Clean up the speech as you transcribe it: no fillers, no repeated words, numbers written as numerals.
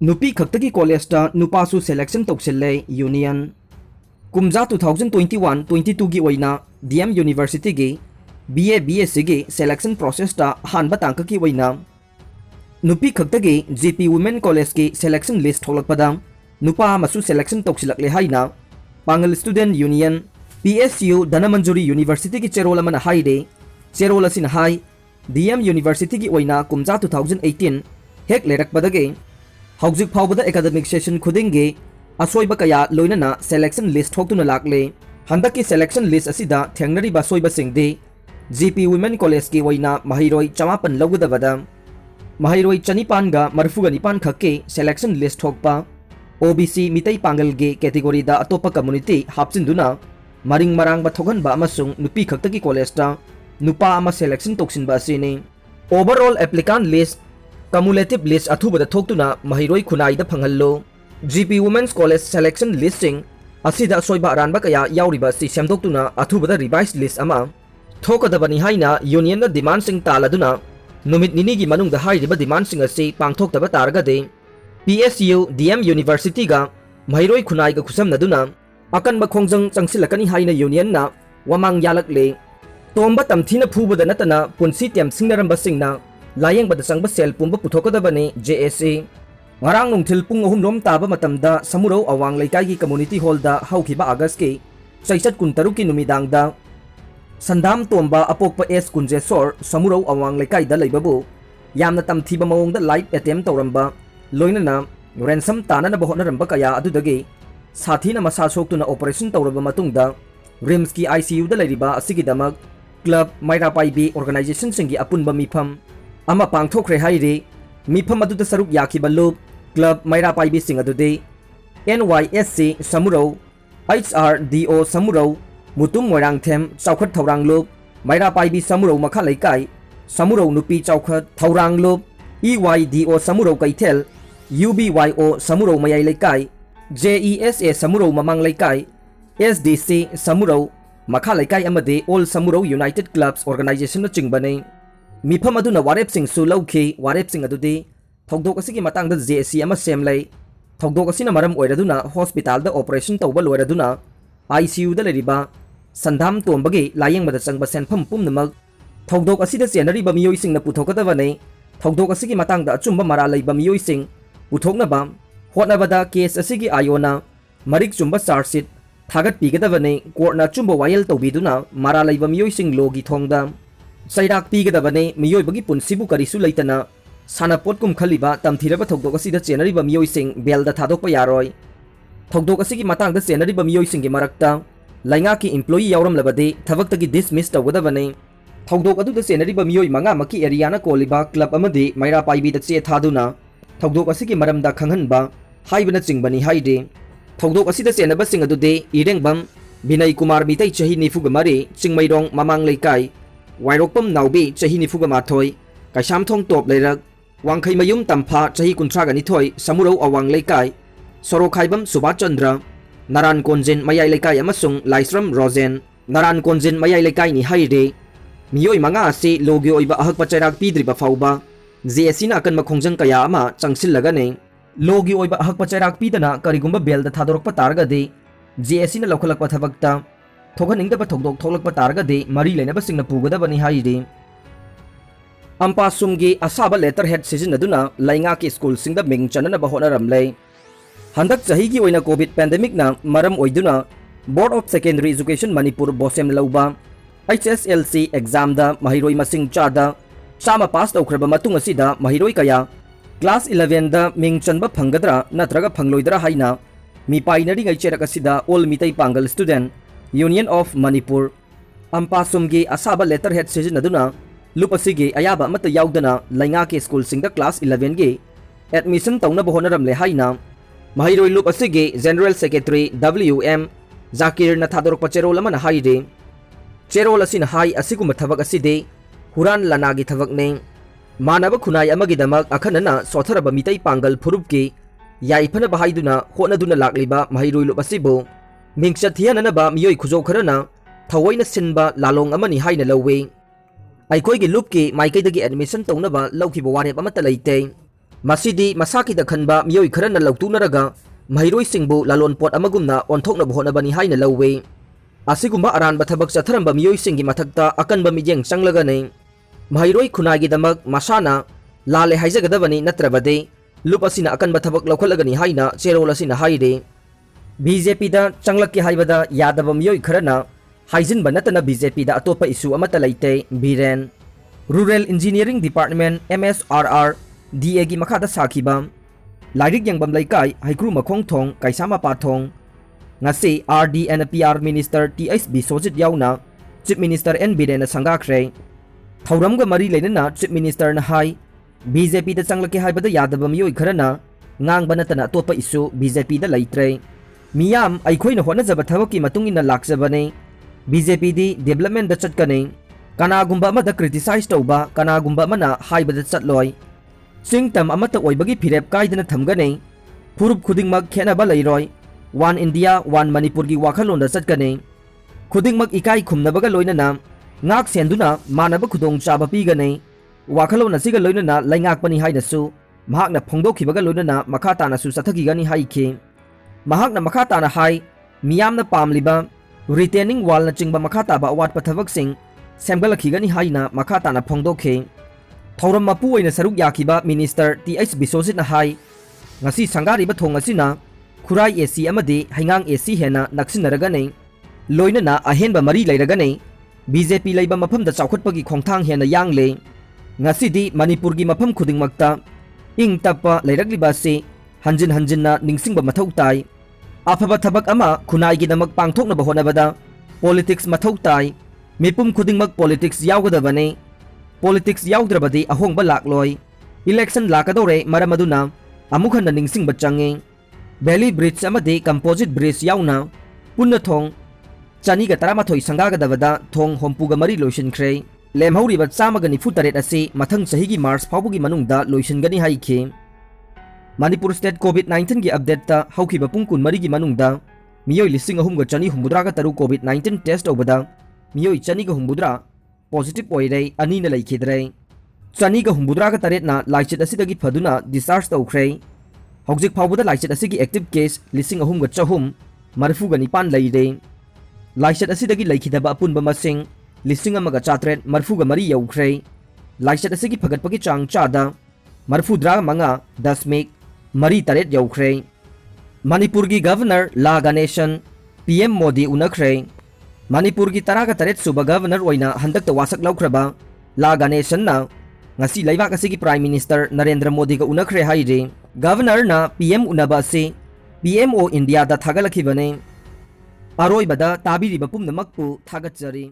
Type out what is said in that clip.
Nupi खक्तगी कॉलेजता नुपासु सेलेक्शन तौसिल्ले यूनियन कुमजा 2021-22 की ओइना DM यूनिवर्सिटी की BA BSc की सेलेक्शन प्रोसेस ता हानबा तांक की ओइना नुपी खक्तगी GP वुमेन कॉलेज की सेलेक्शन लिस्ट थोलकपदा नुपा मसु सेलेक्शन तौसिलकले हाइना Pangal student union PSU Dhanamanjuri university की चेरोल अमना हाइदे चेरोल असिन हाइ DM यूनिवर्सिटी की ओइना कुमजा 2018 हेक लेरकपदगे हौजिक फाउबदा एकेडमिक सेशन खुदिंगे असोइबा कया लोइनना सेलेक्शन लिस्ट थोक्तुना लाक्ले हंदकी सेलेक्शन लिस्ट असिदा थेंगनरिबा सोइबा सिंगदे GP वुमेन कॉलेज की वइना महिरोय 54 लौगदबदा महिरोय 54 गा मरफुगा निपान खक्के सेलेक्शन लिस्ट थोकपा OBC मितै पांगलगे कैटेगोरी दा अतोपा कम्युनिटी हापसिनदुना मरिंग मरांगबा थोगनबा अमसुंग नुपी खक्तकी कॉलेजता नुपा अमा सेलेक्शन तोक्सिनबा असिने overall applicant list cumulative list अथुबदा थोक्तुना महिरोय खुनाइदा फंगल्लो GP women's college selection listing असिदा सोइबा अरानबा कया याउरिबा सि सेमदोक्तुना अथुबदा रिवाइज लिस्ट अमा थोकदबनी हाइना यूनियन डिमांड सिंग तालदुना नुमित निनी की मनुंग दा हाइरिबा डिमांड सिंग असि पांगथोक्तबा तारगदे PSU DM यूनिवर्सिटी गा महिरोय खुनाइगा खुसमनदुना अकनबा खोंजंग चंगसिलकनी हाइना यूनियन ना वमांग यालकले तोंबा तमथिना फुबदा नतना पुंसी टेम सिंगनरंबा सिंगना लायेंगबदा चंगबा cell पुंबा पुथोकदबने JSA ngarang nungthil pung ahum rom taba matamda samuro awang laikai ki community hall da haukiba August ki chaisat kuntaru ki numidang da sandam tomba apokpa S kunjesor samuro awang laikai da leibabu yamna tamthiba mawong da live attempt tawramba loinana ransom tana na bahonaramba kaya adudagi sathina masa soktuna operation tawraba matungda RIMS ki ICU da leiriba asigi damak club maira paibi organization singi apunba mifam ama pangthokre hairi mifam aduda saruk yakiba lob club maira paibi sing adude NYSC samuro HRDO samuro mutum moirang them chaukhat thorang lob maira paibi samuro makha laikai samuro nupi chaukhat thorang lob EYDO samuro kaithel UBYO samuro mayai laikai JESA samuro mamang laikai SDC samuro makha laikai amade all samuro united clubs organization na chingbane मिफम अदुना वारेप सिंग सु लौखि वारेप सिंग अदुदि थौदोक असिगी Matang the JSC अमा same लै थौदोक असिना मरम ओइरदुना hospital the operation तौबा लोइरदुना ICU the लेरिबा संधाम तोंबगे लायेंगबद चंगबा सेनफम पुमनमक थौदोक असिदा चेनरिबा मियोइ सिंग न पुथोकदबने थौदोक असिगी Matang the अचुंबा मरा लैबा मियोइ सिंग पुथोकनबा होटनबदा case असिगी Iona Marik चुंबा chargesheet थागत पिगदबने कोर्टना चुंबा vial तौबिदुना मरा लैबा मियोइ सिंग लोगी थोंगदा सैराक पीगदबने मियोइबगी पुनसिबु करिसु लैतना सानापोटकुम खलिबा तमथिरबा थौदोक असिदा चेनरिबा मियोइसिंग बेलदा थादोकपा यारोय थौदोक असिगी मतंगदा चेनरिबा मियोइसिंगी मरक्ता लैंगा की एम्प्लॉई यावरमलबदे थबक्तगी डिसमिस तौगदबने थौदोक अदुदा चेनरिबा मियोइ मंगा मकी एरियाना कोलिबा क्लब अमदे मैरा पाइबीदा चे थादुना थौदोक असिगी मरमदा खंगहनबा हाइबना चिंगबनी हाइदे थौदोक असिदा चेनबा सिंग अदुदे इरेंगबम बिनय कुमार मितै चही निफुगा मरे चिंगमैरोंग ममांग लैकाई वायरोपम नाउबी चही निफुगा माथोय काइसामथोंग टॉप लेरक वांखै मयुम तंफा चही कुंथ्रागा निथोय समुरौ अवांग लैकाई सरोखाइबम सुभाष चंद्र नारायण कोंजिन मयाई लैकाई अमसुंग लाइस्रम रोजेन नारायण कोंजिन मयाई लैकाई नि हाइदे मियोय मंगा असे लोगी ओइबा अहक पचैराक पीद्रिबा फाउबा JSC ना अकन मखोंजंग कया अमा चंगसिलगने लोगी ओइबा अहक पचैराक पीदना करिगुंबा बेलदा थादोरकपा तारगदे JSC ना लौखलकपा थबक्ता थोगनिंगदबा थोगदोक थोलकपा तारगदे मरी लेनबा सिंगना पुगदबनी हाइदे अम्पासुमगी असाबा लेटर हेड सिजनदुना लैंगा की स्कूल सिंगदा मिंग चननबा होनरमले हंदक चहीगी ओइना कोविड पेंडेमिक ना मरम ओइदुना board of secondary education Manipur BOSEM लौबा HSLC एग्जाम दा महिरोय मसिंग चादा चामा पास तौखरबा मतुंग असिदा महिरोय कया क्लास 11 दा मिंग चनबा फंगदरा नत्रगा फंगलोइदरा हाइना मी पाइनरी गै चेरक असिदा all Meitei Pangal student union of Manipur अम्पासुमगी असाबा लेटर हेड सिजनदुना लुपसिगी अयाबा मत याउदना लैंगा के स्कूल सिंगदा क्लास 11 गे एडमिशन तौनबा होनरमले हाइना महिरोय लुपसिगी जनरल सेक्रेटरी WM जाकिर न थादोरक चेरोल अमना हाइदे चेरोल असिन हाइ असिगुम थबक असिदे हुरान लनागी थबकने मानब खुनाय अमगिदमक अखनना सोथरबा मितै पांगल फुरुपकी याइफनबा हाइदुना होनदुना लाक्लिबा महिरोय लुपसिबो मिंगचत थियननबा मियोय खुजौ खरना थवैना सिनबा लालोंग अमनि हाइना लौवे अखोइगी लुपकी माइकैदगी एडमिशन तौनबा लौखिबा वारेप अमता लैते Masidi masaki da khanba miyoi khara na lautunaraga mahairoi singbu lalon pot amagumna onthokna bhonabani haina lawwe asigumba aranba thabak chatharamba miyoi singi mathakta akanba mijeng changlaga nei mahairoi khunai gi damak masana lale haijagadabani natrabade lup asina akanba thabak lawkhalagani haina cherol asina haire BJP da changlakki haibada yadaba miyoi kharana haijinba natana BJP da atopa issue amata laite Biren Rural Engineering Department MSRR DA gi makhada sakhiba lairik yangbam laikai haikru makhong thong kaisama pathong ngasi RD and PR Minister TSB Sojit yauna Chief Minister N Biren sanga khre thauramga mari leinana Chief Minister na hai BJP da changlaki haibada yadaba miyoi kharana ngang banatana topa issue BJP da laitre miyam aikhoina honajaba thabaki matungina lakjabane BJP di development da chatkane kanagumba amada criticize tauba kanagumba mana haibada chatloi singtam amata oibagi phirep kaidana thamgane phurup khudingmak khenaba leiroi one India one Manipur gi wakhalon da chatkane khudingmak ikai khumnabaga loinana ngak senduna manaba khudong chaba pigane wakhalon asiga loinana laingak pani hainasu mahakna phongdokhibaga loinana makhatana su sathagi gani haikhe mahakna makhatana hai miyamna pamliba retaining wall na chingba makhataba awat pathavak sing semgalakhigani haina makhatana phongdokhe thauram mapu oina saruk yakiba Minister TH Bisojit na hai ngasi sangariba thong asina khurai AC amadi haingang AC hena naksinaragane loinana ahenba mari leiragane BJP leiba mafam da chawkhatpagi khongthang hena yangle ngasi di Manipur gi mafam khudingmakta ing tappa leiragliba se hanjin hanjinna ningsingba mathau tai afaba thabak ama khunai gi damak pangthokna bahonabada politics mathau tai mipum khudingmak politics yawgadabane politics yaudravadi ahongba lakloi election lakadore maramaduna amukhanna ningsingba change Valley Bridge amadi composite bridge yauna punna thong chani ga taramathoi sangagadabada thong hompuga mari loisinkhre lemhauriba chamaga nifu taret ase mathang chahigi March phawbugi manungda loisingani haikhe Manipur State COVID-19 gi update ta haukiba pungkun mari gi manungda miyoi lising ahum ga chani humbudra ga taru COVID-19 test obada miyoi chani ga humbudra positive oire ani na laikhidre chani ga humbudra ga taret na laichit asidagi phaduna discharge tawkhre hojik phawbuda laichit asigi active case lising ahum ga chahum marfu ga nipan leire laichit asidagi laikhidaba apunba masing lising amaga chatret marfu ga mari yaukhre laichit asigi phagatpagi chang chada marfu dra manga 10 mek mari taret yaukhre Manipur gi Governor La Ganeshan PM Modi unakhre Manipur gi taraga taret suba Governor oina handakta wasak laukraba La Ganeshan na ngasi laibak asigi Prime Minister Narendra Modi ga unakhre haire Governor na PM unaba se PMO India da thagalakhibane aroi bada tabiri bapum namakpu thagatjari